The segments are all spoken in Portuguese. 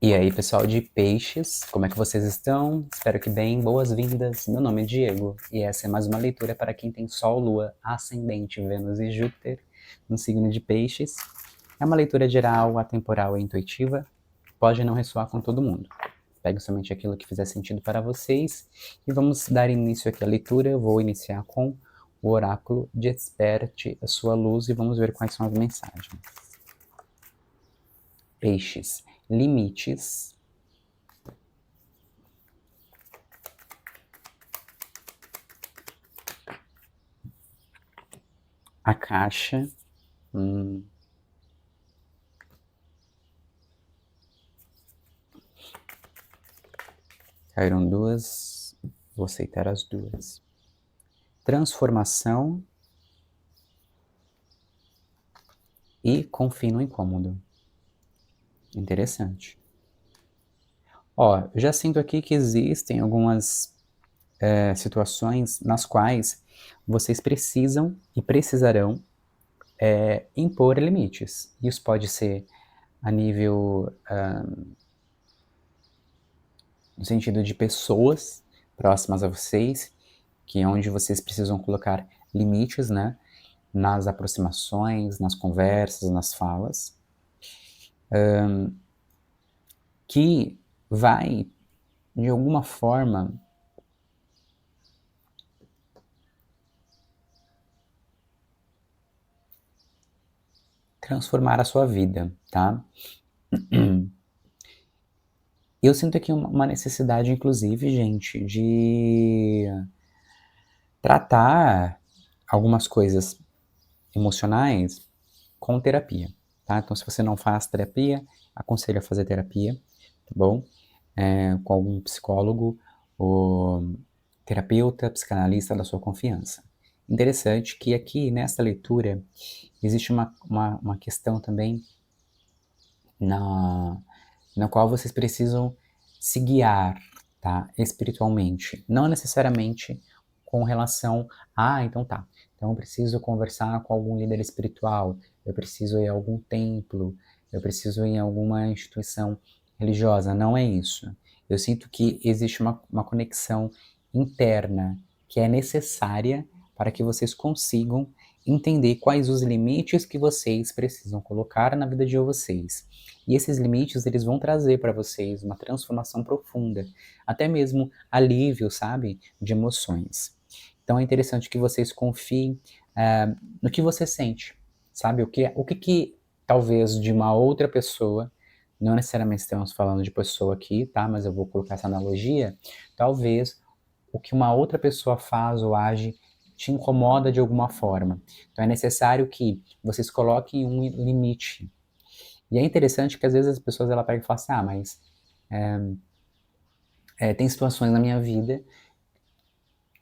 E aí, pessoal de peixes, como é que vocês estão? Espero que bem, boas-vindas. Meu nome é Diego e essa é mais uma leitura para quem tem Sol, Lua, Ascendente, Vênus e Júpiter no signo de peixes. É uma leitura geral, atemporal e intuitiva, pode não ressoar com todo mundo. Pegue somente aquilo que fizer sentido para vocês e vamos dar início aqui à leitura. Eu vou iniciar com o oráculo Desperte a sua luz e vamos ver quais são as mensagens. Peixes, limites. A caixa. Caíram duas. Vou aceitar as duas. Transformação. E confie no incômodo. Interessante. Ó, eu já sinto aqui que existem algumas situações nas quais vocês precisam e precisarão impor limites. Isso pode ser a nível no sentido de pessoas próximas a vocês, que é onde vocês precisam colocar limites, né? Nas aproximações, nas conversas, nas falas, que vai, de alguma forma, transformar a sua vida, tá? Eu sinto aqui uma necessidade, inclusive, gente, de tratar algumas coisas emocionais com terapia, tá? Então, se você não faz terapia, aconselho a fazer terapia, tá bom? Com algum psicólogo ou terapeuta, psicanalista da sua confiança. Interessante que aqui, nessa leitura, existe uma questão também na qual vocês precisam se guiar, tá? Espiritualmente. Não necessariamente com relação a, então tá, então eu preciso conversar com algum líder espiritual, eu preciso ir a algum templo, eu preciso ir em alguma instituição religiosa. Não é isso. Eu sinto que existe uma conexão interna que é necessária para que vocês consigam entender quais os limites que vocês precisam colocar na vida de vocês. E esses limites, eles vão trazer para vocês uma transformação profunda, até mesmo alívio, sabe, de emoções. Então é interessante que vocês confiem no que você sente, sabe, o que talvez de uma outra pessoa, não necessariamente estamos falando de pessoa aqui, tá, mas eu vou colocar essa analogia, talvez o que uma outra pessoa faz ou age te incomoda de alguma forma. Então é necessário que vocês coloquem um limite. E é interessante que às vezes as pessoas ela pegam e falam assim, mas tem situações na minha vida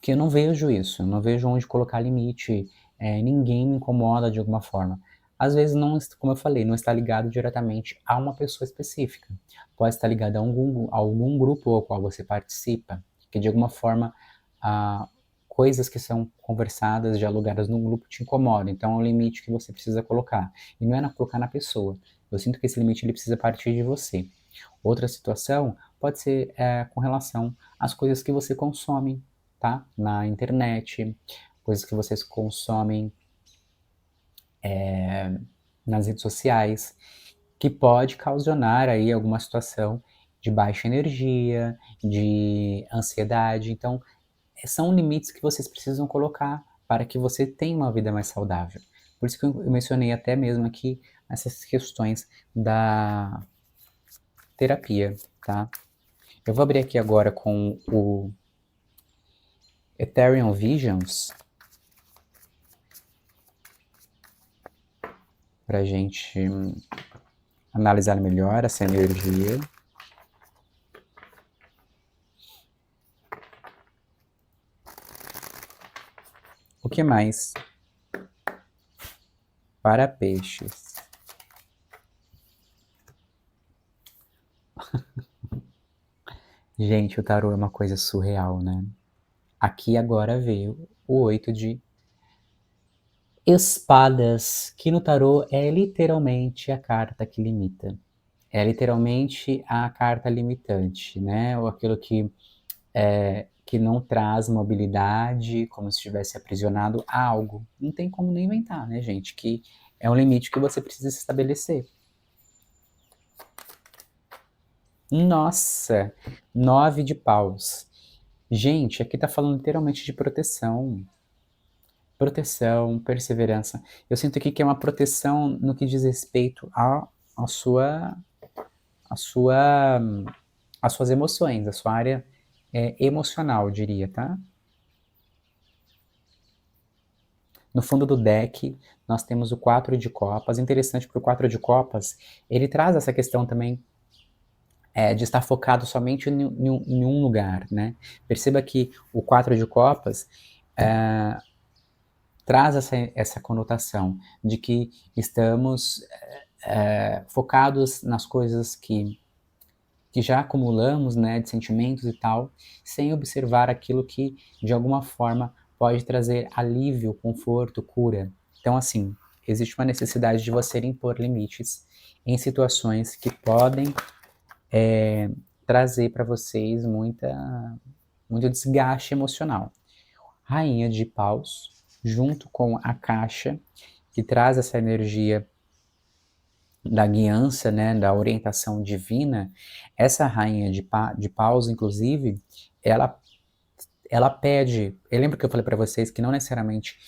que eu não vejo isso, eu não vejo onde colocar limite, ninguém me incomoda de alguma forma. Às vezes, não, como eu falei, não está ligado diretamente a uma pessoa específica. Pode estar ligado a algum grupo ao qual você participa, que de alguma forma coisas que são conversadas, dialogadas no grupo te incomodam. Então é um limite que você precisa colocar. E não é colocar na pessoa. Eu sinto que esse limite ele precisa partir de você. Outra situação pode ser com relação às coisas que você consome, tá? Na internet, coisas que vocês consomem nas redes sociais, que pode causar aí alguma situação de baixa energia, de ansiedade. Então, são limites que vocês precisam colocar para que você tenha uma vida mais saudável. Por isso que eu mencionei até mesmo aqui essas questões da terapia, tá? Eu vou abrir aqui agora com o Ethereum Visions para a gente analisar melhor essa energia. O que mais? Para peixes. Gente, o tarô é uma coisa surreal, né? Aqui agora veio o 8 de espadas, que no tarô é literalmente a carta que limita. É literalmente a carta limitante, né? Ou aquilo que não traz mobilidade, como se estivesse aprisionado a algo. Não tem como nem inventar, né, gente? Que é um limite que você precisa se estabelecer. Nossa, 9 de paus. Gente, aqui tá falando literalmente de proteção. Proteção, perseverança. Eu sinto aqui que é uma proteção no que diz respeito a sua, a sua, as suas emoções, a sua área emocional, eu diria, tá? No fundo do deck, nós temos o 4 de copas. Interessante porque o 4 de copas, ele traz essa questão também de estar focado somente em um lugar, né? Perceba que o 4 de copas traz essa conotação de que estamos focados nas coisas que já acumulamos, né, de sentimentos e tal, sem observar aquilo que, de alguma forma, pode trazer alívio, conforto, cura. Então, assim, existe uma necessidade de você impor limites em situações que podem trazer para vocês muito desgaste emocional. Rainha de paus, junto com a caixa, que traz essa energia da guiança, né, da orientação divina, essa rainha de paus, inclusive, ela, ela pede. Eu lembro que eu falei para vocês que não necessariamente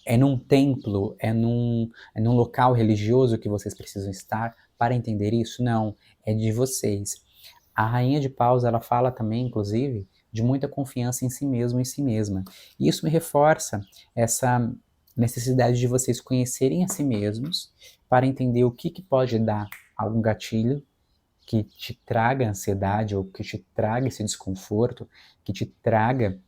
é num templo, é num local religioso que vocês precisam estar para entender isso? Não, é de vocês. A rainha de paus, ela fala também, inclusive, de muita confiança em si mesmo, em si mesma. E isso me reforça essa necessidade de vocês conhecerem a si mesmos para entender o que pode dar algum gatilho que te traga ansiedade ou que te traga esse desconforto, que te traga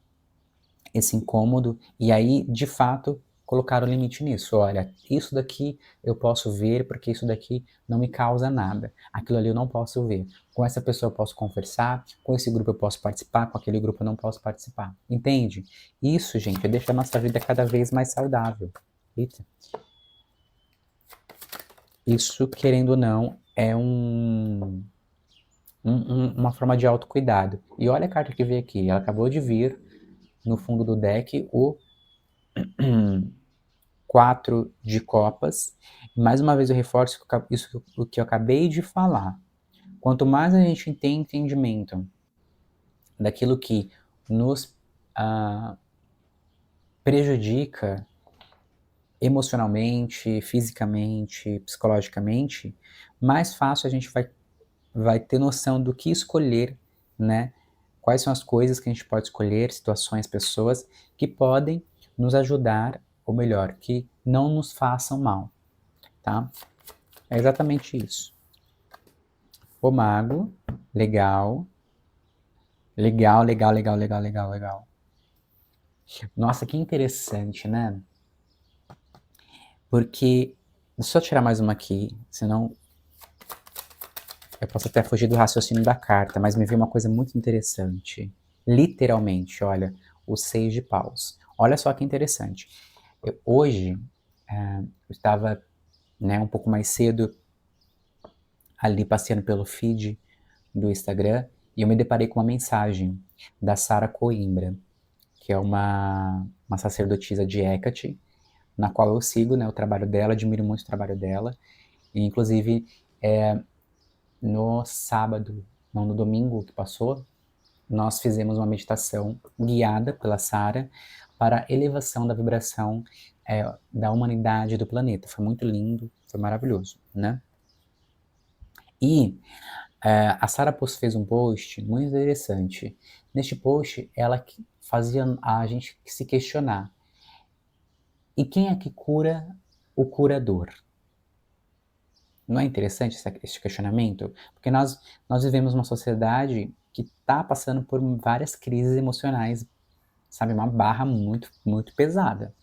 esse incômodo, e aí, de fato, colocar o limite nisso. Olha, isso daqui eu posso ver porque isso daqui não me causa nada. Aquilo ali eu não posso ver. Com essa pessoa eu posso conversar, com esse grupo eu posso participar, com aquele grupo eu não posso participar. Entende? Isso, gente, deixa a nossa vida cada vez mais saudável. Eita. Isso, querendo ou não, é uma forma de autocuidado. E olha a carta que veio aqui. Ela acabou de vir no fundo do deck o 4 de copas. Mais uma vez eu reforço isso o que eu acabei de falar. Quanto mais a gente tem entendimento daquilo que nos prejudica emocionalmente, fisicamente, psicologicamente, mais fácil a gente vai ter noção do que escolher, né? Quais são as coisas que a gente pode escolher, situações, pessoas que podem nos ajudar, ou melhor, que não nos façam mal, tá? É exatamente isso. O mago, legal. Legal, legal, legal, legal, legal, legal. Nossa, que interessante, né? Porque, deixa eu tirar mais uma aqui, senão eu posso até fugir do raciocínio da carta, mas me veio uma coisa muito interessante. Literalmente, olha, o 6 de paus. Olha só que interessante. Hoje, eu estava, né, um pouco mais cedo ali passeando pelo feed do Instagram e eu me deparei com uma mensagem da Sara Coimbra, que é uma sacerdotisa de Hecate, na qual eu sigo, né, o trabalho dela, admiro muito o trabalho dela. E, inclusive, no sábado, não, no domingo que passou, nós fizemos uma meditação guiada pela Sara para a elevação da vibração da humanidade do planeta. Foi muito lindo, foi maravilhoso, né? E a Sara fez um post muito interessante. Neste post, ela fazia a gente se questionar. E quem é que cura o curador? Não é interessante esse questionamento? Porque nós vivemos uma sociedade que está passando por várias crises emocionais, sabe? Uma barra muito, muito pesada.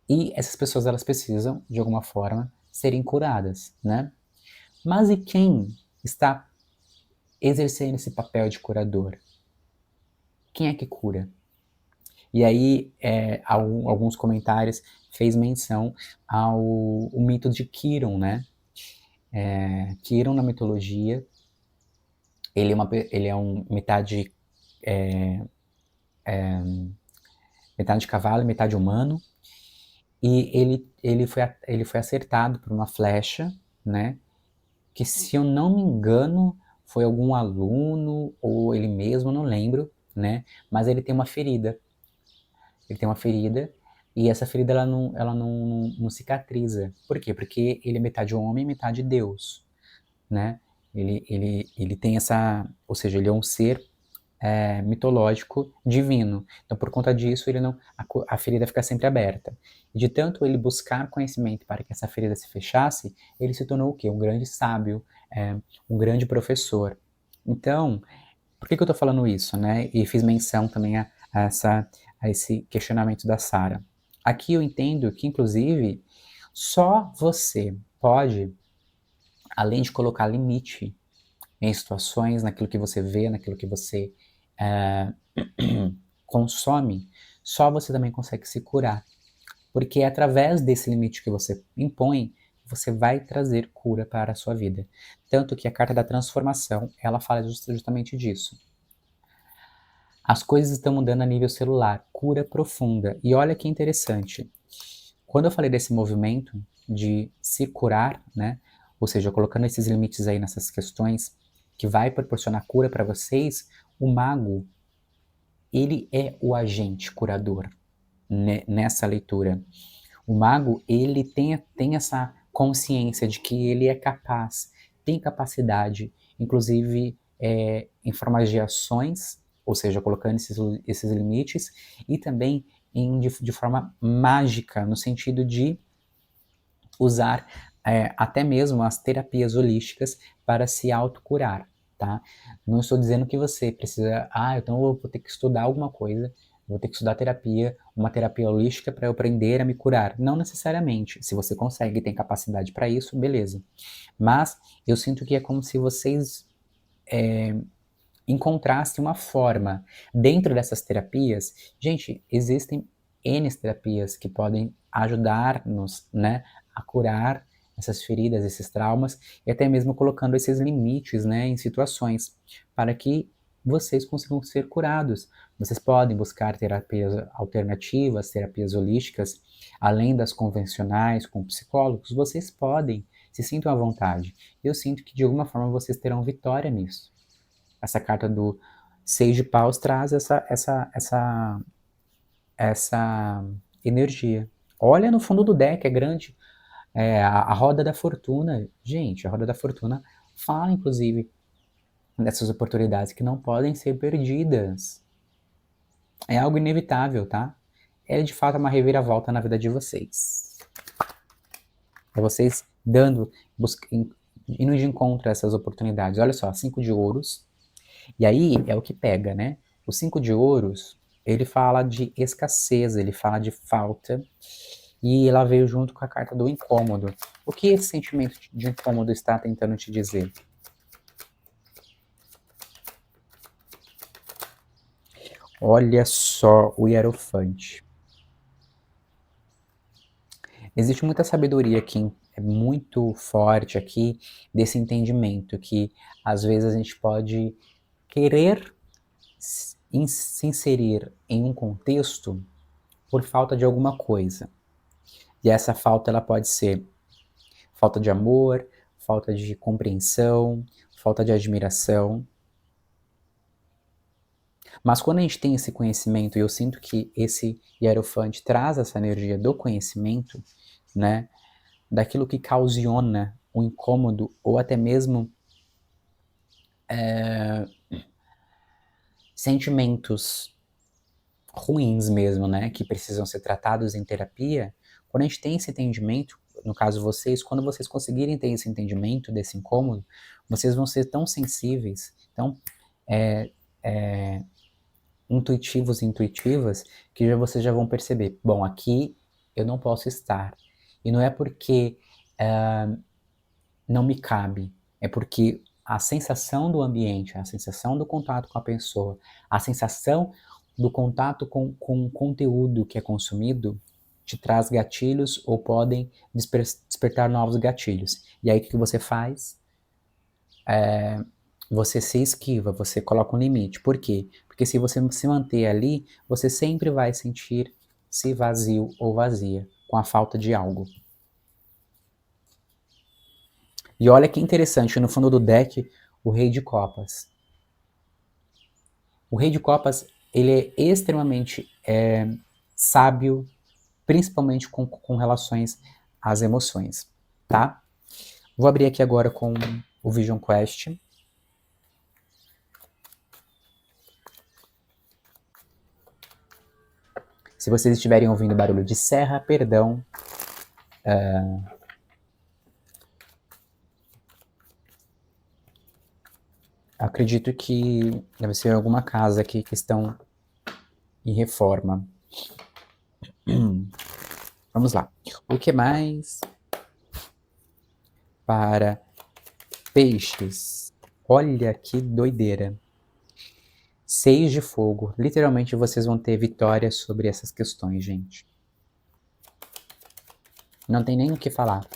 E essas pessoas, elas precisam, de alguma forma, serem curadas, né? Mas e quem está exercendo esse papel de curador? Quem é que cura? E aí, alguns comentários fez menção ao o mito de Quiron, né? Quiron na mitologia, ele é um metade cavalo e metade humano, e ele foi acertado por uma flecha, né? Que, se eu não me engano, foi algum aluno ou ele mesmo, não lembro, né? Mas ele tem uma ferida. Ele tem uma ferida e essa ferida não cicatriza. Por quê? Porque ele é metade homem e metade Deus, né? Ele tem essa, ou seja, ele é um ser mitológico divino. Então, por conta disso, ele não, a ferida fica sempre aberta. E de tanto ele buscar conhecimento para que essa ferida se fechasse, ele se tornou o quê? Um grande sábio, um grande professor. Então, por que eu estou falando isso, né? E fiz menção também a esse questionamento da Sara. Aqui eu entendo que, inclusive, só você pode, além de colocar limite em situações, naquilo que você vê, naquilo que você é, consome, só você também consegue se curar. Porque é através desse limite que você impõe, você vai trazer cura para a sua vida. Tanto que a carta da transformação, ela fala justamente disso. As coisas estão mudando a nível celular, cura profunda. E olha que interessante. Quando eu falei desse movimento de se curar, né? Ou seja, colocando esses limites aí nessas questões que vai proporcionar cura para vocês, o mago, ele é o agente curador, né, nessa leitura. O mago, ele tem essa consciência de que ele é capaz, tem capacidade, inclusive em formas de ações, ou seja, colocando esses limites, e também de forma mágica, no sentido de usar até mesmo as terapias holísticas para se autocurar, tá? Não estou dizendo que você precisa, então eu vou ter que estudar alguma coisa, vou ter que estudar terapia, uma terapia holística para eu aprender a me curar. Não necessariamente. Se você consegue e tem capacidade para isso, beleza. Mas eu sinto que é como se vocês encontrassem uma forma dentro dessas terapias. Gente, existem N terapias que podem ajudar-nos, né, a curar essas feridas, esses traumas, e até mesmo colocando esses limites, né, em situações, para que vocês consigam ser curados. Vocês podem buscar terapias alternativas, terapias holísticas, além das convencionais com psicólogos, vocês podem, se sintam à vontade. Eu sinto que de alguma forma vocês terão vitória nisso. Essa carta do Seis de Paus traz essa energia. Olha no fundo do deck, é grande. A Roda da Fortuna. Gente, a Roda da Fortuna fala, inclusive, dessas oportunidades que não podem ser perdidas. É algo inevitável, tá? É de fato uma reviravolta na vida de vocês. É vocês indo de encontro a essas oportunidades. Olha só, 5 de ouros. E aí é o que pega, né? O 5 de ouros, ele fala de escassez, ele fala de falta. E ela veio junto com a carta do incômodo. O que esse sentimento de incômodo está tentando te dizer? Olha só o Hierofante. Existe muita sabedoria aqui, é muito forte aqui, desse entendimento que às vezes a gente pode querer se inserir em um contexto por falta de alguma coisa. E essa falta ela pode ser falta de amor, falta de compreensão, falta de admiração. Mas quando a gente tem esse conhecimento, e eu sinto que esse Hierofante traz essa energia do conhecimento, né, daquilo que causiona o incômodo ou até mesmo sentimentos ruins mesmo, né, que precisam ser tratados em terapia, quando a gente tem esse entendimento, no caso vocês, quando vocês conseguirem ter esse entendimento desse incômodo, vocês vão ser tão sensíveis, tão intuitivos e intuitivas, que vocês já vão perceber, bom, aqui eu não posso estar. E não é porque não me cabe, é porque a sensação do ambiente, a sensação do contato com a pessoa, a sensação do contato com o conteúdo que é consumido, te traz gatilhos ou podem despertar novos gatilhos. E aí o que você faz? Você se esquiva, você coloca um limite. Por quê? Porque se você se manter ali, você sempre vai sentir-se vazio ou vazia, com a falta de algo. E olha que interessante, no fundo do deck, o Rei de Copas. O Rei de Copas, ele é extremamente sábio, principalmente com relações às emoções, tá? Vou abrir aqui agora com o Vision Quest. Se vocês estiverem ouvindo barulho de serra, perdão. Acredito que deve ser alguma casa aqui que estão em reforma. Vamos lá. O que mais para peixes? Olha que doideira. 6 de fogo. Literalmente vocês vão ter vitória sobre essas questões, gente. Não tem nem o que falar.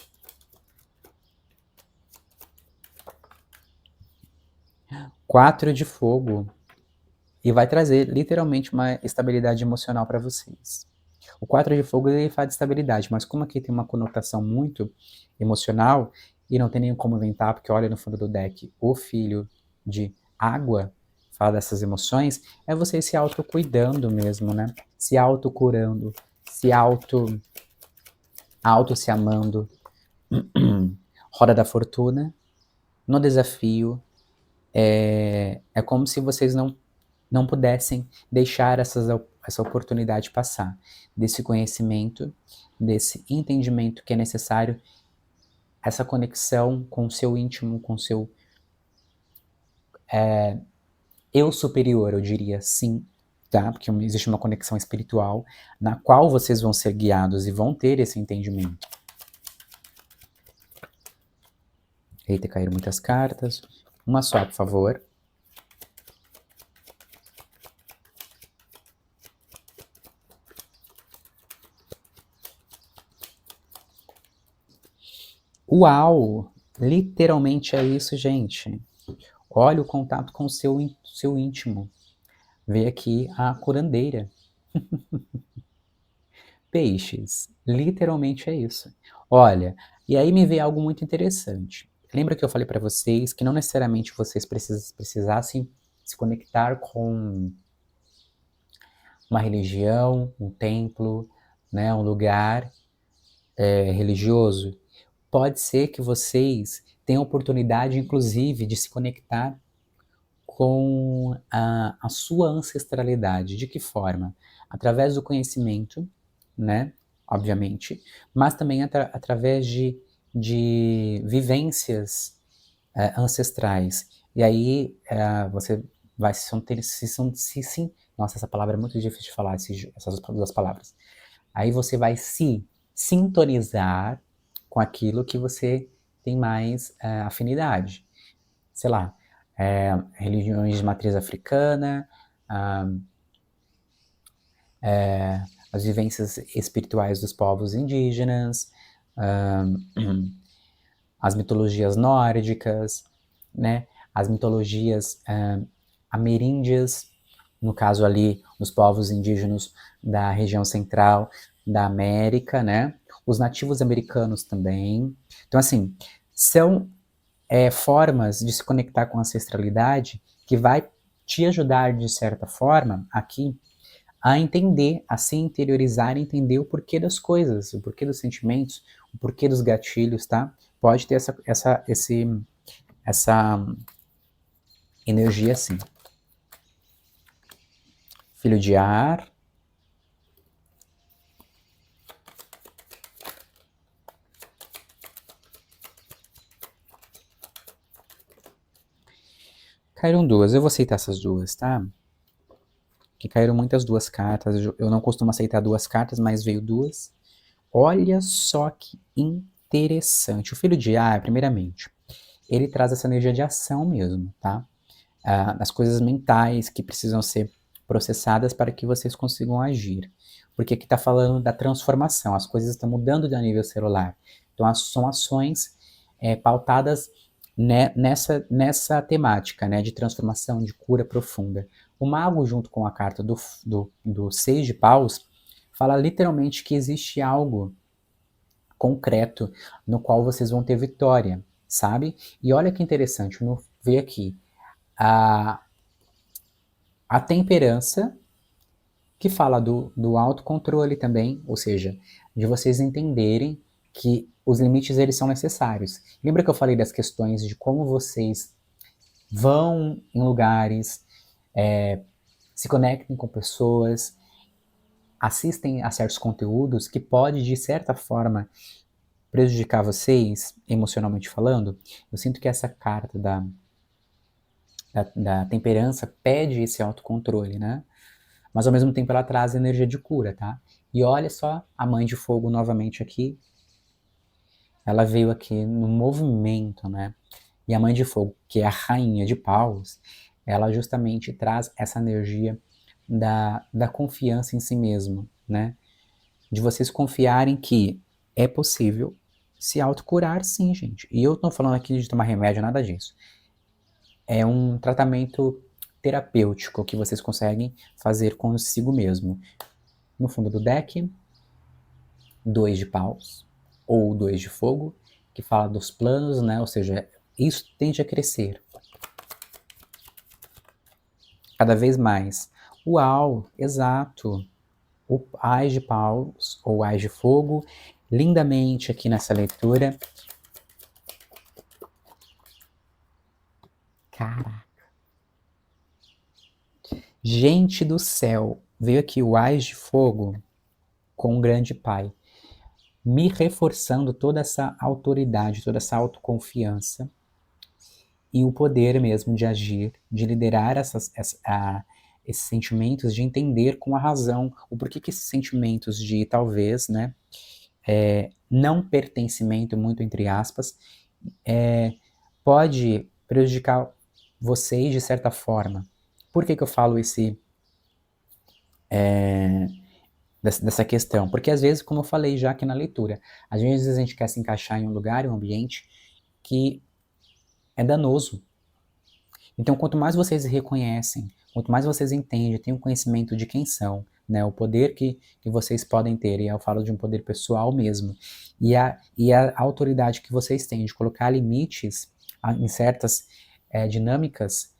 4 de fogo. E vai trazer literalmente uma estabilidade emocional para vocês. O 4 de fogo ele fala de estabilidade, mas como aqui tem uma conotação muito emocional e não tem nem como inventar, porque olha no fundo do deck, o filho de água fala dessas emoções, é você se autocuidando mesmo, né? Se autocurando, auto se amando. Roda da Fortuna, no desafio, é como se vocês não pudessem deixar essa oportunidade passar, desse conhecimento, desse entendimento que é necessário, essa conexão com o seu íntimo, com o seu eu superior, eu diria sim, tá? Porque existe uma conexão espiritual na qual vocês vão ser guiados e vão ter esse entendimento. Eita, caíram muitas cartas. Uma só, por favor. Uau! Literalmente é isso, gente. Olha o contato com o seu íntimo. Vê aqui a curandeira. Peixes. Literalmente é isso. Olha, e aí me veio algo muito interessante. Lembra que eu falei para vocês que não necessariamente vocês precisassem se conectar com uma religião, um templo, né, um lugar religioso? Pode ser que vocês tenham oportunidade, inclusive, de se conectar com a sua ancestralidade. De que forma? Através do conhecimento, né? Obviamente, mas também através de vivências ancestrais. E aí você vai nossa, essa palavra é muito difícil de falar, essas duas palavras. Aí você vai se sintonizar com aquilo que você tem mais afinidade. Sei lá, religiões de matriz africana, as vivências espirituais dos povos indígenas, as mitologias nórdicas, né? As mitologias ameríndias, no caso ali, os povos indígenas da região central da América, né? Os nativos americanos também. Então, assim, são formas de se conectar com a ancestralidade que vai te ajudar, de certa forma, aqui, a entender, a se interiorizar, entender o porquê das coisas, o porquê dos sentimentos, o porquê dos gatilhos, tá? Pode ter essa energia assim. Filho de ar. Caíram duas, eu vou aceitar essas duas, tá? Que caíram muitas duas cartas, eu não costumo aceitar duas cartas, mas veio duas. Olha só que interessante. O filho de ar, primeiramente, ele traz essa energia de ação mesmo, tá? As coisas mentais que precisam ser processadas para que vocês consigam agir. Porque aqui está falando da transformação, as coisas estão mudando de nível celular. Então, são ações pautadas nessa temática, né, de transformação, de cura profunda. O mago, junto com a carta do Seis de Paus, fala literalmente que existe algo concreto no qual vocês vão ter vitória, sabe? E olha que interessante, ver aqui a temperança, que fala do autocontrole também, ou seja, de vocês entenderem que os limites eles são necessários. Lembra que eu falei das questões de como vocês vão em lugares, se conectem com pessoas, assistem a certos conteúdos que pode, de certa forma, prejudicar vocês, emocionalmente falando? Eu sinto que essa carta da temperança pede esse autocontrole, né? Mas ao mesmo tempo ela traz energia de cura, tá? E olha só a Mãe de Fogo novamente aqui. Ela veio aqui no movimento, né? E a Mãe de Fogo, que é a Rainha de Paus, ela justamente traz essa energia da confiança em si mesmo, né? De vocês confiarem que é possível se autocurar, sim, gente. E eu não tô falando aqui de tomar remédio, nada disso. É um tratamento terapêutico que vocês conseguem fazer consigo mesmo. No fundo do deck, 2 de paus, ou 2 de fogo, que fala dos planos, né? Ou seja, isso tende a crescer cada vez mais. Uau, exato. O Ás de paus, ou Ás de fogo, lindamente aqui nessa leitura. Caraca. Gente do céu, veio aqui o Ás de fogo com o grande pai, me reforçando toda essa autoridade, toda essa autoconfiança e o poder mesmo de agir, de liderar esses sentimentos, de entender com a razão o porquê que esses sentimentos de talvez, né, não pertencimento, muito entre aspas, pode prejudicar vocês de certa forma. Por que eu falo dessa questão? Porque às vezes, como eu falei já aqui na leitura, às vezes a gente quer se encaixar em um lugar, em um ambiente que é danoso. Então, quanto mais vocês reconhecem, quanto mais vocês entendem, têm o conhecimento de quem são, né, o poder que vocês podem ter, e eu falo de um poder pessoal mesmo, e a autoridade que vocês têm de colocar limites em certas dinâmicas,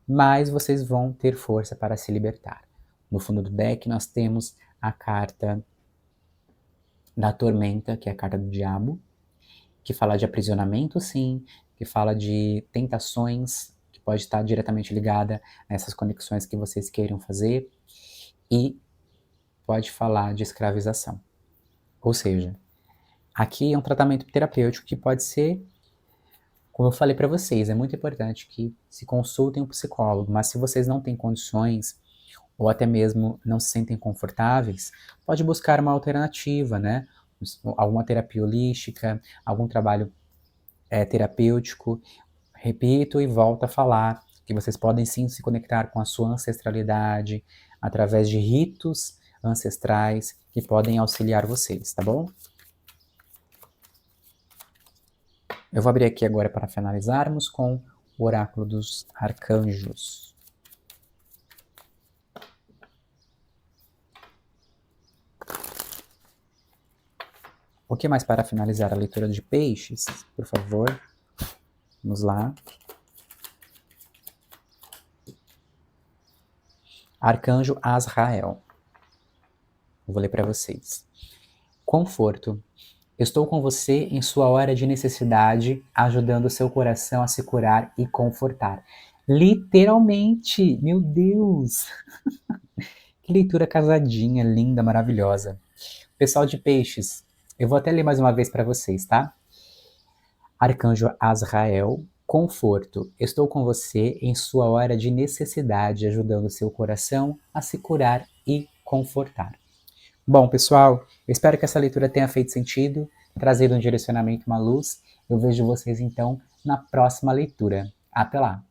mais vocês vão ter força para se libertar. No fundo do deck nós temos a carta da tormenta, que é a carta do diabo, que fala de aprisionamento, sim, que fala de tentações, que pode estar diretamente ligada a essas conexões que vocês queiram fazer, e pode falar de escravização. Ou seja, aqui é um tratamento terapêutico que pode ser, como eu falei para vocês, é muito importante que se consultem um psicólogo, mas se vocês não têm condições, ou até mesmo não se sentem confortáveis, pode buscar uma alternativa, né? Alguma terapia holística, algum trabalho terapêutico. Repito e volto a falar que vocês podem sim se conectar com a sua ancestralidade através de ritos ancestrais que podem auxiliar vocês, tá bom? Eu vou abrir aqui agora para finalizarmos com o oráculo dos arcanjos. O que mais para finalizar a leitura de peixes? Por favor, vamos lá. Arcanjo Azrael. Eu vou ler para vocês. Conforto. Estou com você em sua hora de necessidade, ajudando seu coração a se curar e confortar. Literalmente, meu Deus! Que leitura casadinha, linda, maravilhosa. Pessoal de peixes, eu vou até ler mais uma vez para vocês, tá? Arcanjo Azrael, conforto. Estou com você em sua hora de necessidade, ajudando seu coração a se curar e confortar. Bom, pessoal, eu espero que essa leitura tenha feito sentido, trazido um direcionamento, uma luz. Eu vejo vocês, então, na próxima leitura. Até lá!